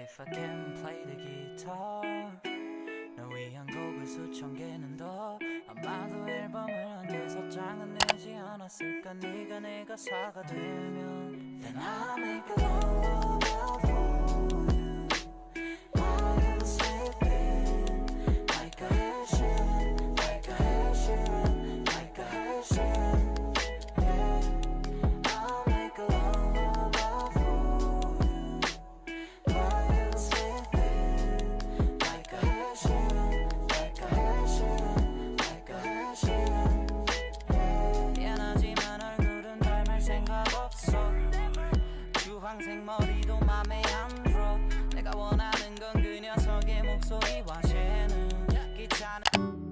If I can play the guitar 널 위한 곡을 수천 개는 더 아마도 앨범을 한 6장은 내지 않았을까 네가 내 가사가 되면 Then I'll make a love for you While you sleeping Like a hair Sheeran Like a hair Sheeran Like a hair Sheeran 생머리도 맘에 안 들어 내가 원하는 건 그 녀석의 목소리와 재능 기타는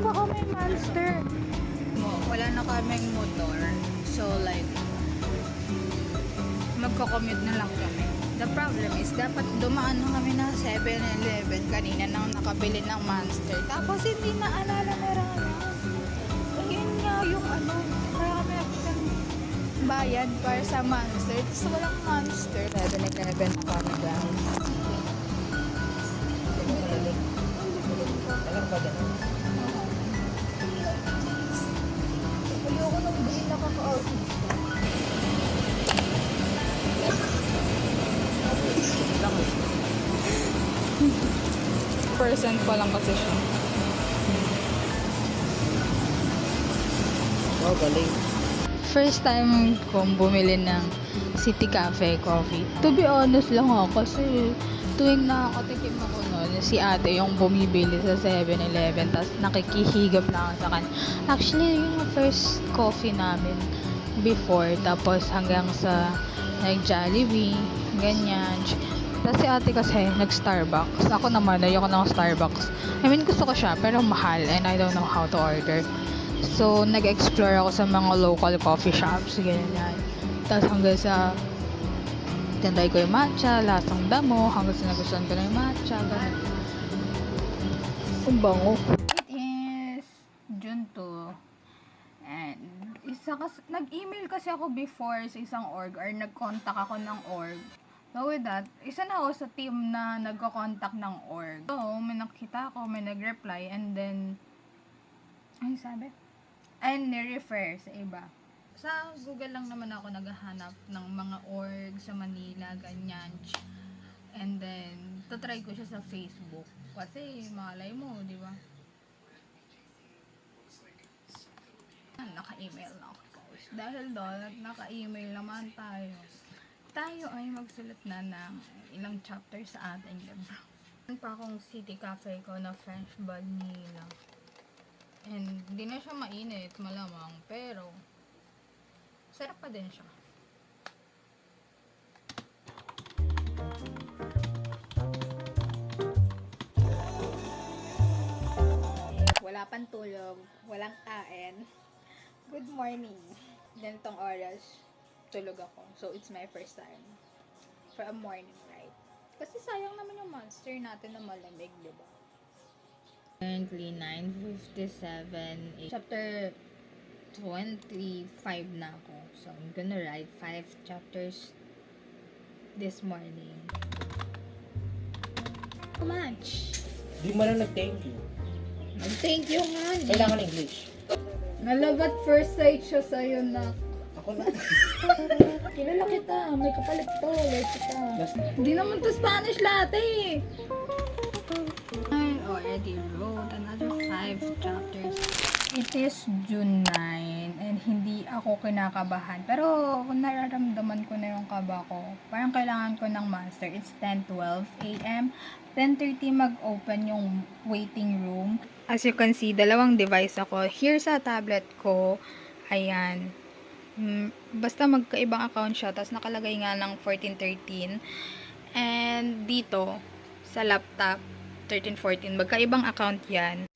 Baka may monster. Wala na kaming motor. So like, magko-commute na lang kami. The problem is, dapat dumaan na kami ng 7-Eleven kanina nang nakabili ng monster. Tapos hindi na alala meron na. Ayun nga yung ano, kaya kami napitan bayad para sa monster. Tapos walang monster. 7-Eleven na kami guys. Alam ba dyan? Ayoko nang bilhin na kaka-outfit. Percent pa lang kasi siya. Oh, galing. First time kong bumili ng City Cafe coffee. To be honest lang ako kasi tuwing nakakatikim ako noon, si ate yung bumibili sa 7-Eleven tapos nakikihigop na ako sa kanya. Actually, yung first coffee namin before tapos hanggang sa nag-Jollibee, ganyan. Tapos si ate kasi nag-Starbucks. Ako naman, ayoko ng Starbucks. I mean, gusto ko siya pero mahal and I don't know how to order. So, nag-explore ako sa mga local coffee shops, ganyan. Tapos hanggang sa tinry ko yung matcha, lasang damo, hanggang sa nagustuhan ko na yung matcha, ganun. Ang bango. It is June 2. And nag-email kasi ako before sa isang org or nag-contact ako ng org. So with that, isa na ako sa team na nagko-contact ng org. So, may nakita ako, may nag-reply, and then, ay sabi? And ni-refer sa iba. Sa Google lang naman ako naghahanap ng mga org sa Manila, ganyan. And then, tatry ko siya sa Facebook. Kasi, malay mo, di ba? Naka-email na ako, guys. Dahil doon, naka-email naman tayo. Tayo ay magsulat na ng ilang chapter sa ating libro. Meron pa akong City Cafe ko na French vanilla. And, hindi na siya mainit, malamang. Pero, sarap pa din siya. Wala pang tulog, walang kain. Good morning. Ganitong oras, tulog ako. So, it's my first time for a morning ride. Kasi sayang naman yung monster natin na malamig, diba? Currently, 9:57. Chapter 25 na ako. So, I'm gonna write 5 chapters this morning. How much? Di mo lang nag-thank you. Thank you nga. Kailangan English. Nalabat first sight siya sa'yo na. Ako na. Kilala kita. May kapalit to. Like kita. Last Hindi naman to Spanish latte. I already wrote another 5 chapters. It is June 9 and hindi ako kinakabahan. Pero nararamdaman ko na yung kaba ko. Parang kailangan ko ng master. It's 10:12 a.m. 10:30 mag-open yung waiting room. As you can see, dalawang device ako. Here sa tablet ko, ayan. Basta magkaibang account siya. Tapos nakalagay nga ng 1413. And dito, sa laptop, 1314. Magkaibang account yan.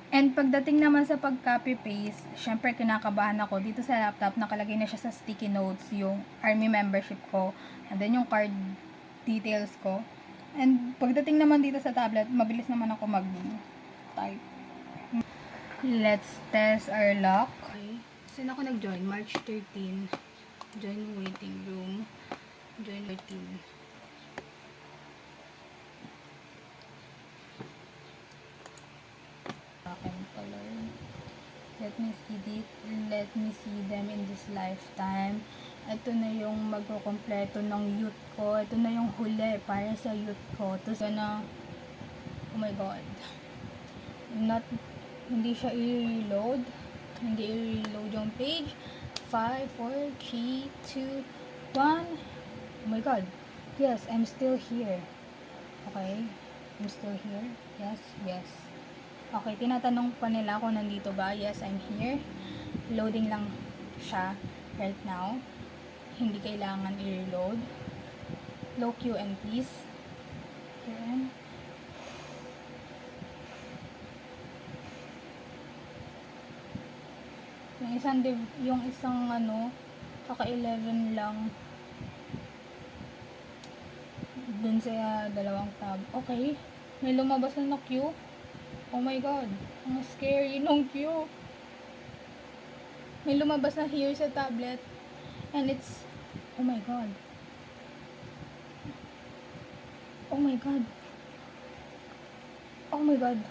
And pagdating naman sa pag-copy-paste, syempre kinakabahan ako. Dito sa laptop, nakalagay na siya sa sticky notes yung army membership ko. And then yung card details ko. And pagdating naman dito sa tablet, mabilis naman ako mag-type. Let's test our luck. Okay. Saan ako nag-join? March 13. Join waiting room. Join 13. Let me see them in this lifetime. Ito na yung magkukompleto ng youth ko. Ito na yung huli para sa youth ko. Tapos na, oh my god. Hindi siya i-reload. Hindi i-reload yung page. 5, 4, 3, 2, 1. Oh my god. Yes, I'm still here. Okay. I'm still here. Yes, yes. Okay, tinatanong pa nila kung nandito ba. Yes, I'm here. Loading lang siya right now. Hindi kailangan i-reload. Low QN please. QN. Yung isang kaka-11 lang. Dun sa dalawang tab. Okay. May lumabas na queue. Oh my god, ang scary nung queue. May lumabas na here sa tablet. And it's, oh my god. Oh my god. Oh my god.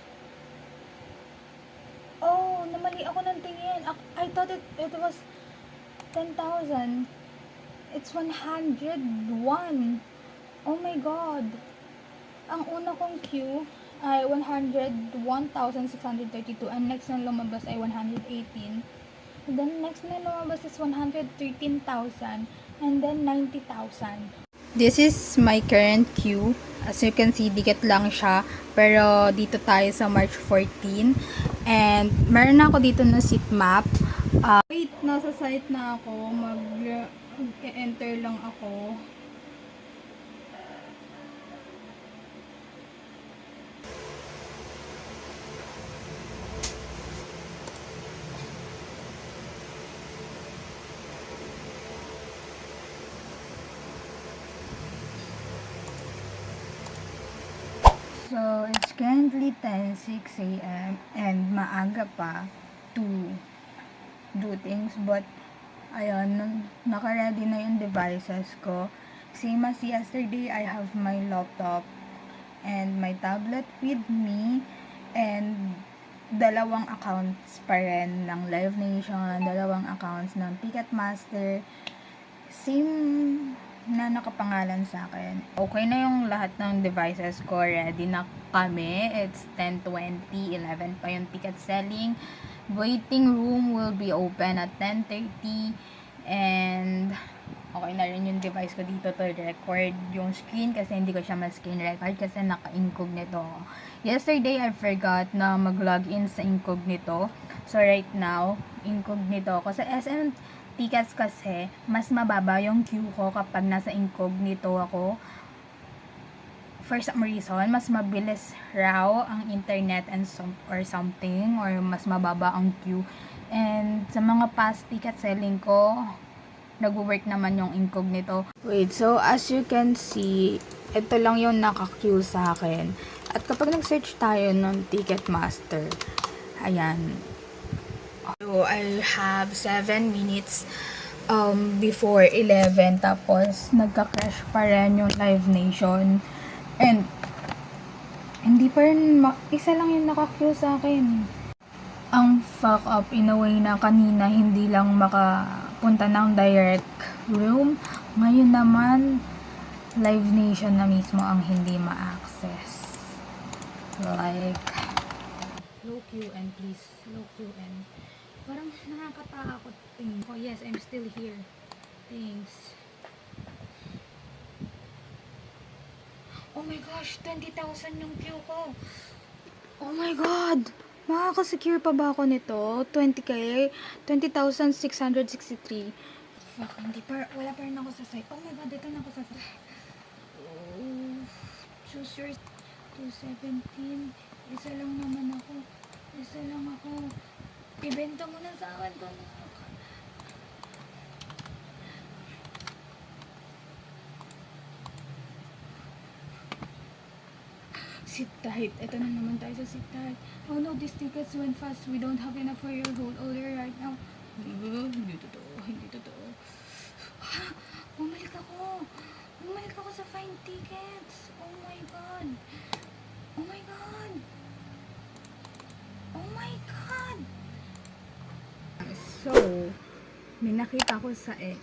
Oh, namali ako ng tingin. I thought it was 10,000. It's 101. Oh my god. Ang una kong queue ay 101,632 and next na lumabas ay 118. And then next na lumabas is 113,000 and then 90,000. This is my current queue. As you can see, dikit lang siya. Pero dito tayo sa March 14. And meron na ako dito na seat map. Wait, nasa site na ako. Mag-enter lang ako. So, it's currently 10:06 a.m. and maaga pa to do things. But, ayun, naka-ready na yung devices ko. Same as yesterday, I have my laptop and my tablet with me. And, dalawang accounts pa rin ng Live Nation, dalawang accounts ng Ticketmaster. Same na nakapangalan sa akin. Okay na yung lahat ng devices ko. Ready na kami. It's 10:20, 11 pa yung ticket selling. Waiting room will be open at 10:30 and okay na rin yung device ko dito to record yung screen kasi hindi ko siya ma-screen record kasi naka-incognito ako. Yesterday, I forgot na mag-login sa incognito. So, right now, incognito ako. Sa SM Tickets kasi, mas mababa yung queue ko kapag nasa incognito ako. For some reason, mas mabilis raw ang internet or something, or mas mababa ang queue. And sa mga past ticket selling ko, nag-work naman yung incognito. Wait, so as you can see, ito lang yung naka-queue sa akin. At kapag nag-search tayo ng Ticketmaster, ayan. So, I have 7 minutes before 11. Tapos, nagka-crash pa rin yung Live Nation. And, hindi pa rin, isa lang yung naka-queue sa akin. Ang fuck up in a way na kanina hindi lang makapunta ng direct room. Ngayon naman, Live Nation na mismo ang hindi ma-access. Like, low QN please. Low QN. Parang nakakatakot. Oh yes, I'm still here. Thanks. Oh my gosh, 20,000 yung queue ko. Oh my god! Makaka-secure pa ba ako nito? 20k? 20,663. Fuck, hindi pa. Wala pa rin ako sa site. Oh my god, dito na ako sa site. Oh, choose your 217. Isa lang naman ako. Isa lang ako. Ibenta mo na sa akin to. Sit tight. Ito na naman tayo sa sit tight. Oh no, these tickets went fast. We don't have enough for your hold order right now. Hindi totoo. Hindi totoo. Bumalik ako. Bumalik ako sa fine tickets. Oh my god. Oh my god. Oh my god. So, may nakita ko sa X.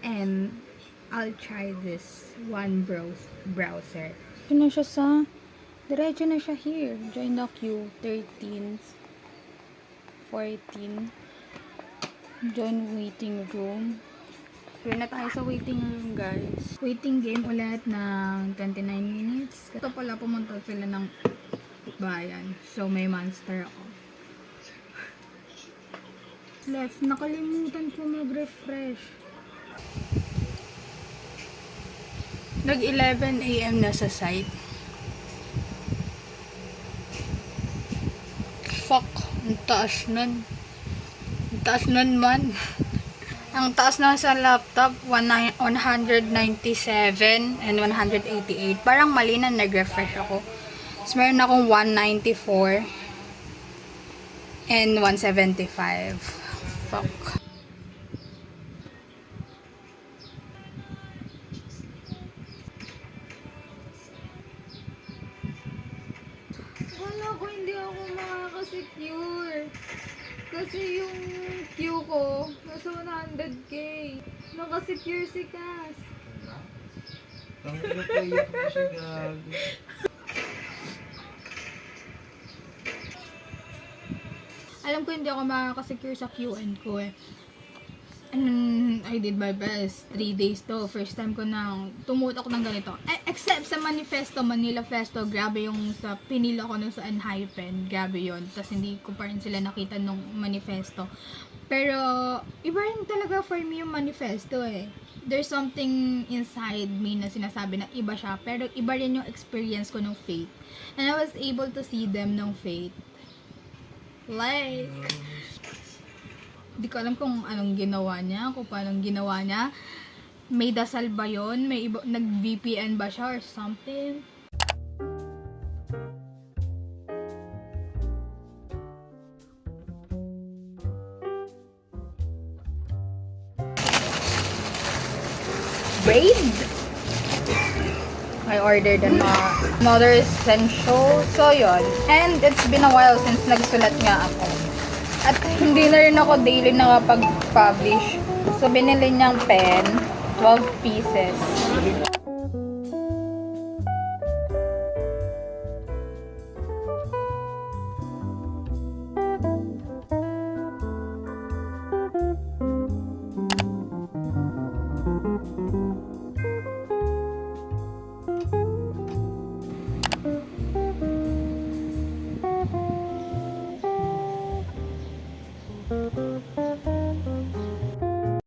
And I'll try this one browser. Diretso na siya diretso na siya here. Join the queue. 13. 14. Join waiting room. Here na tayo sa waiting room, guys. Waiting game ulit ng 29 minutes. Ito pala, pumunta sila ng bayan. So, may monster ako. Left. Nakalimutan ko mag-refresh. Nag-11 AM na sa site. Fuck. Ang taas nun. Ang taas nun man. Ang taas na sa laptop, 197 and 188. Parang mali na nag-refresh ako. So, meron akong 194 and 175. Fuck. Wala ko, hindi ako makakasecure. Kasi yung queue ko, nasa 100k. Nakasecure si Cass. Ang pinapaiyak mo siya, gago. Alam ko hindi ako makakasecure sa QN ko eh. And I did my best. 3 days to. First time ko nang tumutok ng ganito. Except sa Manifesto, Manila Festo, grabe yung sa pinila ko nun sa Enhypen. Grabe yon. Tapos hindi ko pa rin sila nakita nung Manifesto. Pero, iba rin talaga for me yung Manifesto eh. There's something inside me na sinasabi na iba siya. Pero iba rin yung experience ko nung Fate. And I was able to see them nung Fate. Like, di ko alam kung anong ginawa niya, kung paano ginawa niya. May dasal ba yun? May iba, nag-VPN ba siya or something? Braid? I ordered another essential. So, yun. And it's been a while since nagsulat nga ako. At hindi na rin ako daily nakapag-publish. So, binili niyang pen, 12 pieces.